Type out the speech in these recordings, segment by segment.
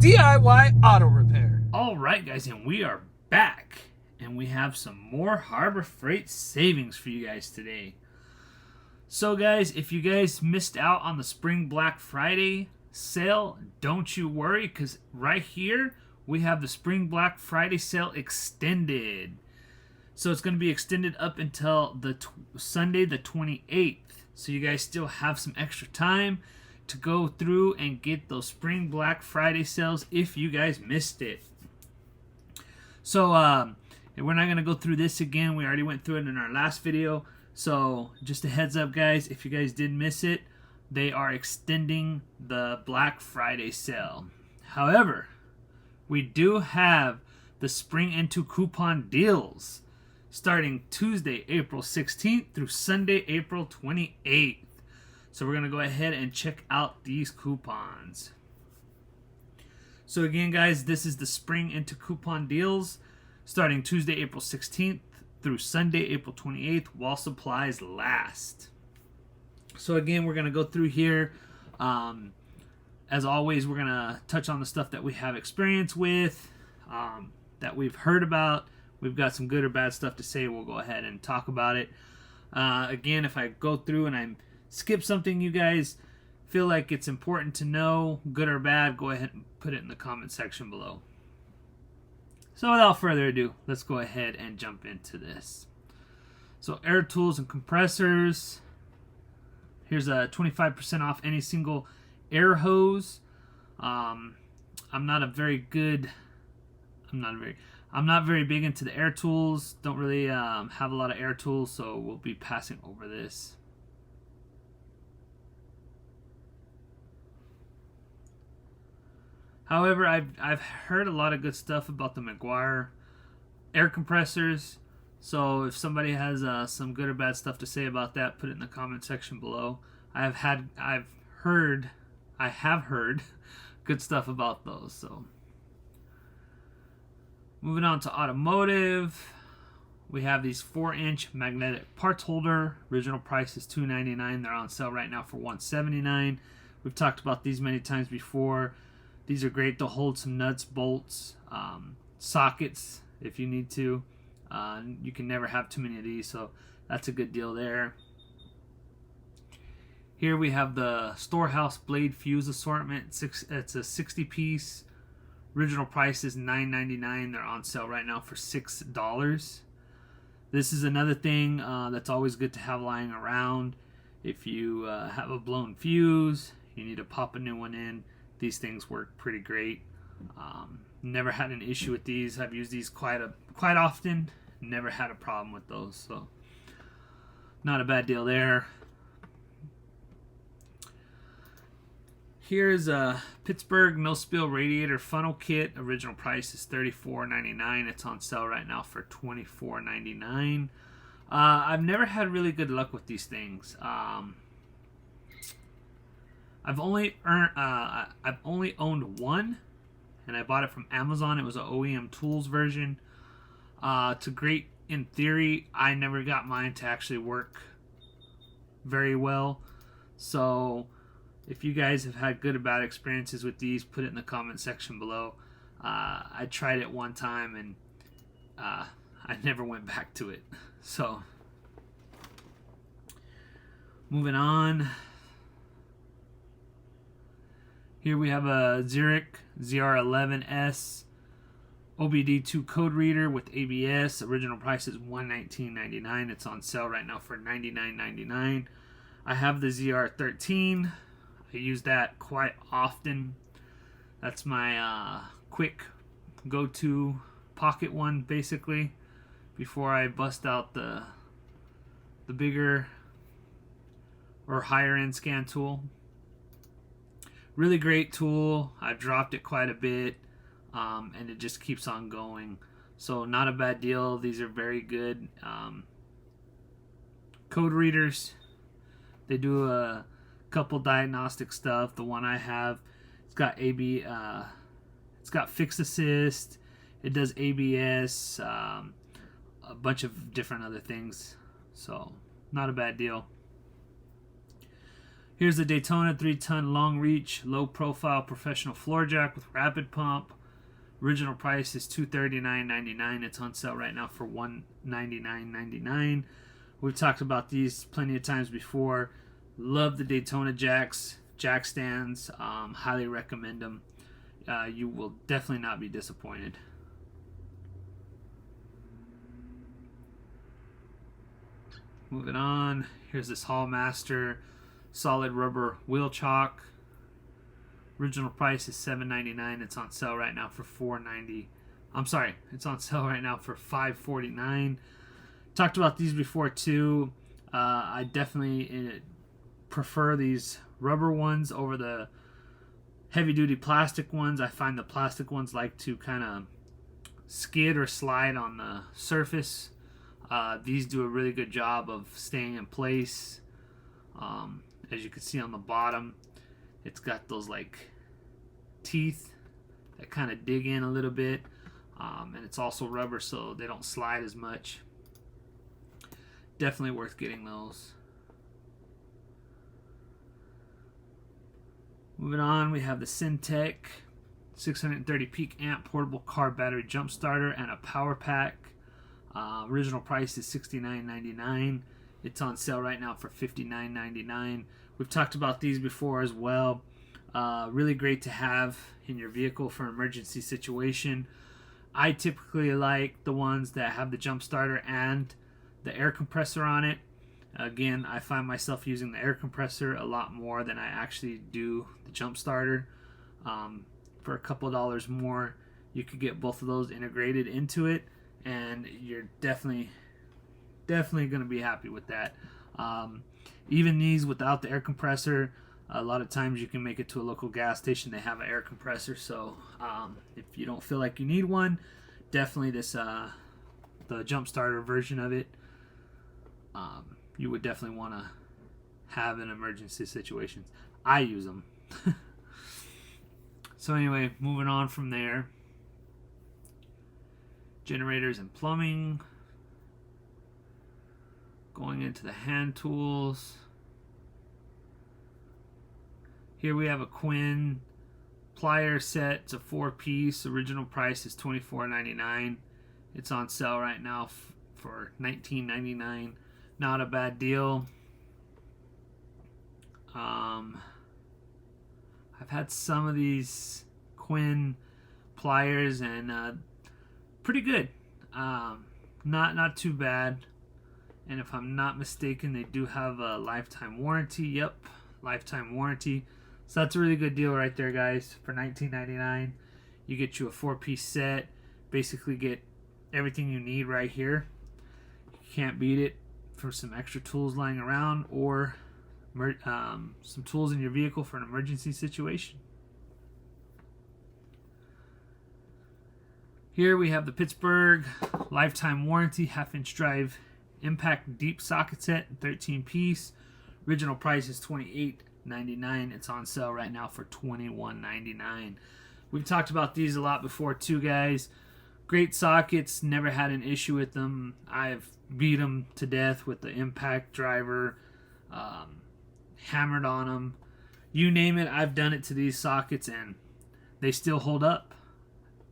DIY Auto Repair. All right, guys, and we are back, and we have some more Harbor Freight savings for you guys today. So, guys, if you guys missed out on the Spring Black Friday sale, don't you worry, because right here we have the Spring Black Friday sale extended. So it's going to be extended up until the Sunday the 28th. So you guys still have some extra time to go through and get those Spring Black Friday sales if you guys missed it. So we're not going to go through this again. We already went through it in our last video. So just a heads up, guys, if you guys did miss it, they are extending the Black Friday sale. However, we do have the Spring Into coupon deals starting Tuesday, April 16th through Sunday, April 28th. So we're going to go ahead and check out these coupons. So again, guys, this is the Spring Into coupon deals starting Tuesday, April 16th through Sunday, April 28th while supplies last. So again, we're going to go through here. As always, we're going to touch on the stuff that we have experience with, that we've heard about. We've got some good or bad stuff to say. We'll go ahead and talk about it. Again, if I go through and I skip something you guys feel like it's important to know, good or bad, go ahead and put it in the comment section below. So without further ado, let's go ahead and jump into this. So air tools and compressors. Here's a 25% off any single air hose. I'm not very big into the air tools. Don't really have a lot of air tools, so we'll be passing over this. However, I've heard a lot of good stuff about the Meguiar air compressors. So if somebody has some good or bad stuff to say about that, put it in the comment section below. I have heard good stuff about those. So moving on to automotive, we have these 4-inch magnetic parts holder. Original price is $299. They're on sale right now for $179. We've talked about these many times before. These are great to hold some nuts, bolts, sockets if you need to. You can never have too many of these, so that's a good deal there. Here we have the Storehouse Blade Fuse assortment. It's a 60-piece. Original price is $9.99. They're on sale right now for $6. This is another thing that's always good to have lying around. If you have a blown fuse, you need to pop a new one in. These things work pretty great. Never had an issue with these. I've used these quite often. Never had a problem with those, so not a bad deal there. Here's a Pittsburgh No Spill Radiator Funnel Kit. Original price is $34.99. It's on sale right now for $24.99. I've never had really good luck with these things. I've only owned one, and I bought it from Amazon. It was an OEM Tools version. It's great in theory. I never got mine to actually work very well. So if you guys have had good or bad experiences with these, put it in the comment section below. I tried it one time, and I never went back to it. So moving on. Here we have a Zurich ZR11S OBD2 code reader with ABS. Original price is $119.99. It's on sale right now for $99.99. I have the ZR13. I use that quite often. That's my quick go-to pocket one, basically, before I bust out the bigger or higher-end scan tool. Really great tool. I've dropped it quite a bit, and it just keeps on going. So not a bad deal. These are very good code readers. They do a couple diagnostic stuff. The one I have, it's got it's got Fix Assist. It does ABS, a bunch of different other things. So not a bad deal. Here's the Daytona 3-ton long reach, low profile professional floor jack with rapid pump. Original price is $239.99. It's on sale right now for $199.99. We've talked about these plenty of times before. Love the Daytona jacks, jack stands. Highly recommend them. You will definitely not be disappointed. Moving on, here's this Hallmaster solid rubber wheel chock. Original price is $7.99. It's on sale right now for $4.90. I'm sorry, it's on sale right now for $5.49. Talked about these before too. I definitely prefer these rubber ones over the heavy duty plastic ones. I find the plastic ones like to kind of skid or slide on the surface. These do a really good job of staying in place. As you can see on the bottom, it's got those like teeth that kind of dig in a little bit, and it's also rubber, so they don't slide as much. Definitely worth getting those. Moving on, we have the Syntec 630 peak amp portable car battery jump starter and a power pack. Original price is $69.99. It's on sale right now for $59.99. We've talked about these before as well. Really great to have in your vehicle for an emergency situation. I typically like the ones that have the jump starter and the air compressor on it. Again, I find myself using the air compressor a lot more than I actually do the jump starter. For a couple of dollars more, you could get both of those integrated into it, and you're definitely going to be happy with that. Even these without the air compressor, a lot of times you can make it to a local gas station. They have an air compressor, so if you don't feel like you need one, definitely this the jump starter version of it, you would definitely want to have in emergency situations. I use them. So anyway, moving on from there, generators and plumbing. Going into the hand tools. Here we have a Quinn plier set. It's a 4-piece. Original price is $24.99. It's on sale right now for $19.99. Not a bad deal. I've had some of these Quinn pliers and pretty good. Not too bad. And if I'm not mistaken, they do have a lifetime warranty. Yep, lifetime warranty. So that's a really good deal right there, guys. For $19.99, you get you a 4-piece set. Basically get everything you need right here. You can't beat it for some extra tools lying around or some tools in your vehicle for an emergency situation. Here we have the Pittsburgh lifetime warranty half-inch drive impact deep socket set, 13-piece. Original price is $28.99. It's on sale right now for $21.99. We've talked about these a lot before too, guys. Great sockets, never had an issue with them. I've beat them to death with the impact driver, hammered on them. You name it, I've done it to these sockets, and they still hold up.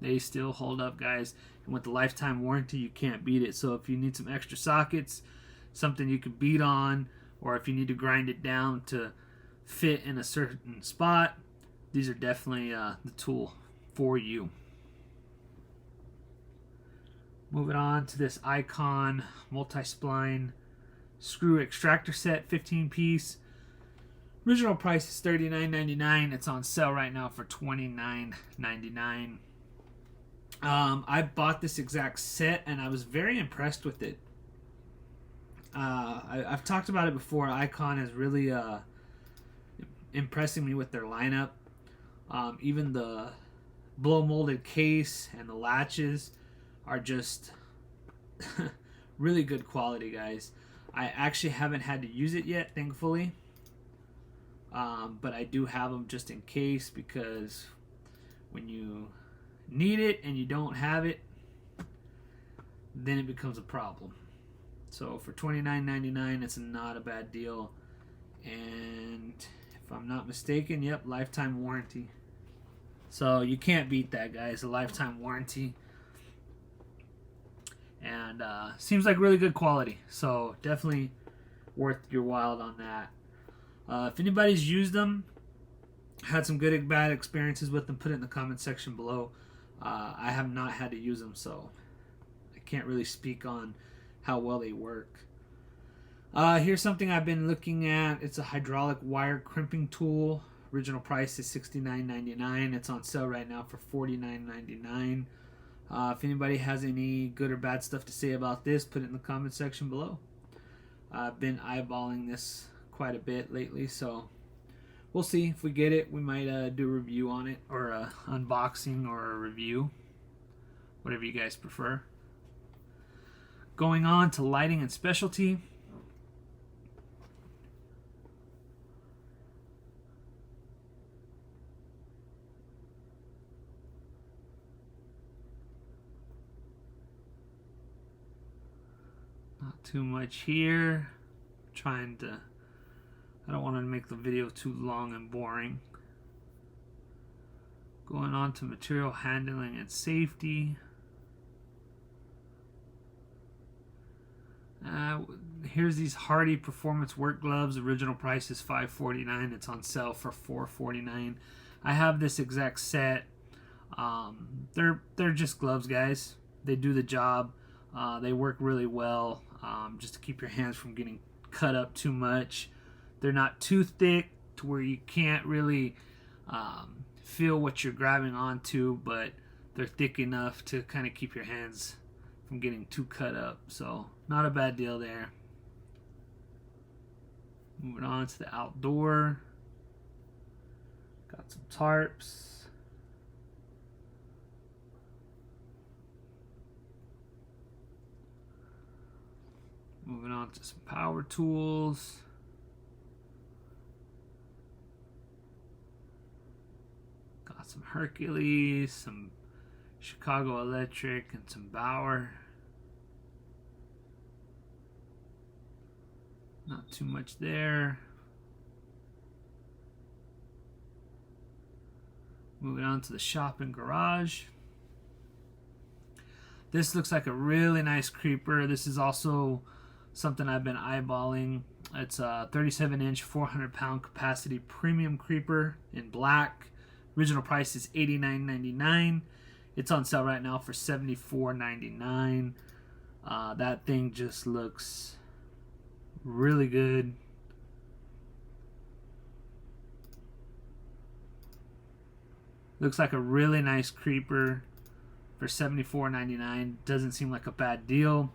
They still hold up, guys. And with the lifetime warranty, you can't beat it. So if you need some extra sockets, something you can beat on, or if you need to grind it down to fit in a certain spot, these are definitely the tool for you. Moving on to this Icon multi-spline screw extractor set, 15-piece. Original price is $39.99. It's on sale right now for $29.99. I bought this exact set and I was very impressed with it. I've talked about it before. Icon is really impressing me with their lineup. Even the blow molded case and the latches are just really good quality, guys. I actually haven't had to use it yet, thankfully. But I do have them just in case, because when you need it and you don't have it, then it becomes a problem. So for $29.99, it's not a bad deal. And if I'm not mistaken, yep, lifetime warranty. So you can't beat that, guys. A lifetime warranty. And seems like really good quality. So definitely worth your while on that. If anybody's used them, had some good and bad experiences with them, put it in the comment section below. I have not had to use them, so I can't really speak on how well they work. Here's something I've been looking at. It's a hydraulic wire crimping tool. Original price is $69.99. It's on sale right now for $49.99. If anybody has any good or bad stuff to say about this, put it in the comment section below. I've been eyeballing this quite a bit lately, so we'll see. If we get it, we might do a review on it, or a unboxing, or a review, whatever you guys prefer. Going on to lighting and specialty. Not too much here. I don't want to make the video too long and boring. Going on to material handling and safety. Here's these Hardy Performance Work Gloves. Original price is $5.49. It's on sale for $4.49. I have this exact set. They're just gloves, guys. They do the job. They work really well, just to keep your hands from getting cut up too much. They're not too thick to where you can't really feel what you're grabbing onto, but they're thick enough to kind of keep your hands from getting too cut up. So not a bad deal there. Moving on to the outdoor. Got some tarps. Moving on to some power tools. Got some Hercules, some Chicago Electric, and some Bauer. Not too much there. Moving on to the shop and garage. This looks like a really nice creeper. This is also something I've been eyeballing. It's a 37-inch, 400-pound capacity premium creeper in black. Original price is $89.99. It's on sale right now for $74.99. That thing just looks really good. Looks like a really nice creeper for $74.99. Doesn't seem like a bad deal.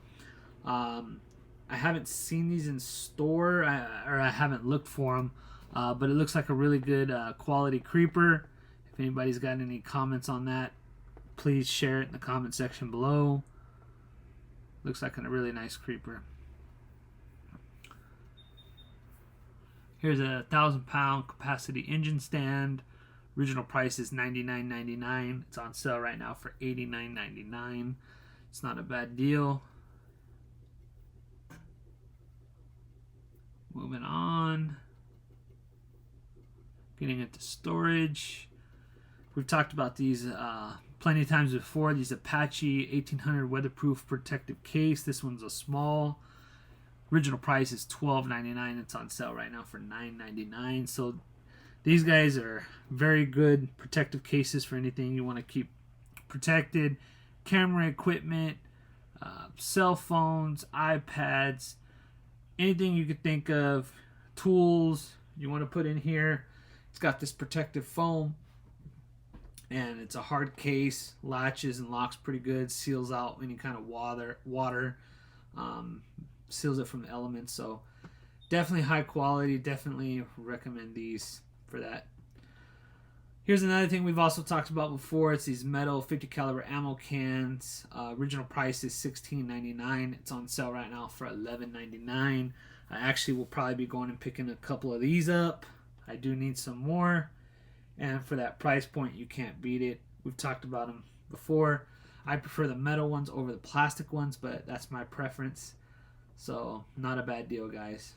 I haven't seen these in store, or I haven't looked for them, but it looks like a really good quality creeper. If anybody's got any comments on that, please share it in the comment section below. Looks like a really nice creeper. Here's a 1,000-pound capacity engine stand. Original price is $99.99. It's on sale right now for $89.99. It's not a bad deal. Moving on. Getting into storage. We've talked about these plenty of times before. These Apache 1800 weatherproof protective case. This one's a small. Original price is $12.99. It's on sale right now for $9.99. So these guys are very good protective cases for anything you want to keep protected. Camera equipment, cell phones, iPads, anything you could think of, tools you want to put in here. It's got this protective foam, and it's a hard case, latches and locks pretty good, seals out any kind of water, seals it from the elements. So definitely high quality. Definitely recommend these for that. Here's another thing we've also talked about before. It's these metal 50 caliber ammo cans. Original price is $16.99. It's on sale right now for $11.99. I actually will probably be going and picking a couple of these up. I do need some more, and for that price point, you can't beat it. We've talked about them before. I prefer the metal ones over the plastic ones, but that's my preference. So not a bad deal, guys.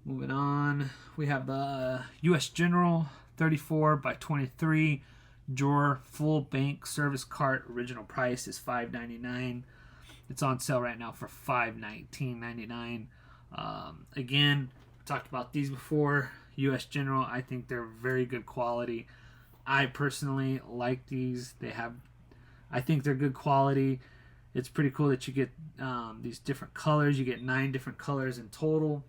Moving on, we have the U.S. General 34 by 23 drawer full bank service cart. Original price is $5.99. It's on sale right now for $519.99. Again, talked about these before. U.S. General, I think they're very good quality. I personally like these. I think they're good quality. It's pretty cool that you get these different colors. You get 9 different colors in total.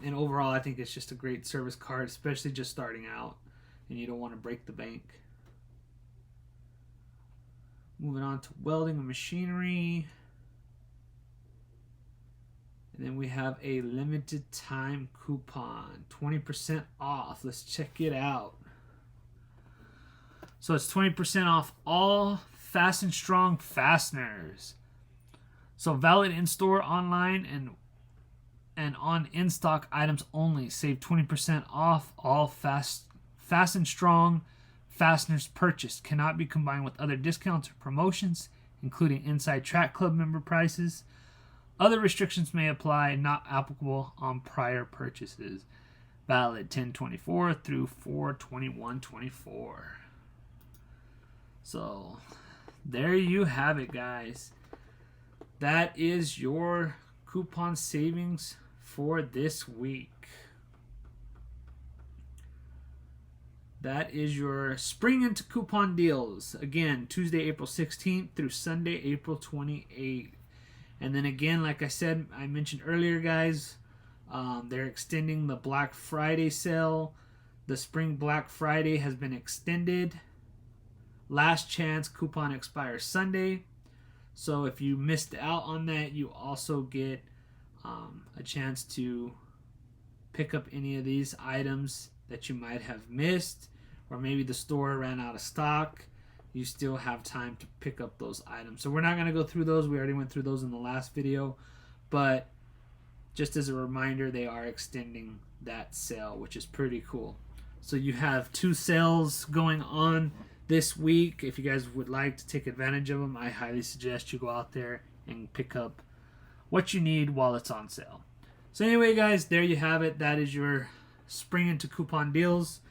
And overall, I think it's just a great service card, especially just starting out and you don't want to break the bank. Moving on to welding and machinery. And then we have a limited time coupon, 20% off. Let's check it out. So it's 20% off all Fast and Strong fasteners. So valid in-store, online, and on in-stock items only. Save 20% off all Fast and Strong fasteners purchased. Cannot be combined with other discounts or promotions, including Inside Track Club member prices. Other restrictions may apply, not applicable on prior purchases. Valid 10/24 through 4/21/24. So, there you have it, guys. That is your coupon savings for this week. That is your spring into coupon deals. Again, Tuesday, April 16th through Sunday, April 28th. And then again, like I said, I mentioned earlier, guys, they're extending the Black Friday sale. The Spring Black Friday has been extended. Last chance coupon expires Sunday. So if you missed out on that, you also get a chance to pick up any of these items that you might have missed, or maybe the store ran out of stock. You still have time to pick up those items. So we're not going to go through those. We already went through those in the last video. But just as a reminder, they are extending that sale, which is pretty cool. So you have 2 sales going on this week. If you guys would like to take advantage of them, I highly suggest you go out there and pick up what you need while it's on sale. So anyway, guys, there you have it. That is your spring into coupon deals.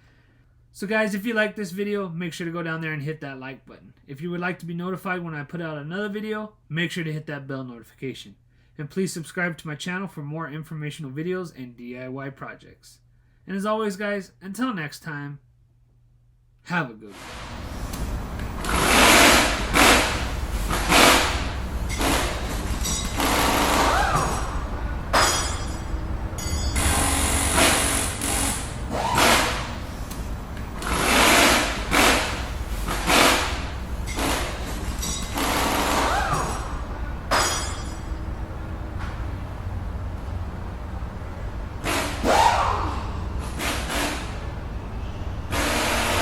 So guys, if you like this video, make sure to go down there and hit that like button. If you would like to be notified when I put out another video, make sure to hit that bell notification. And please subscribe to my channel for more informational videos and DIY projects. And as always, guys, until next time, have a good one.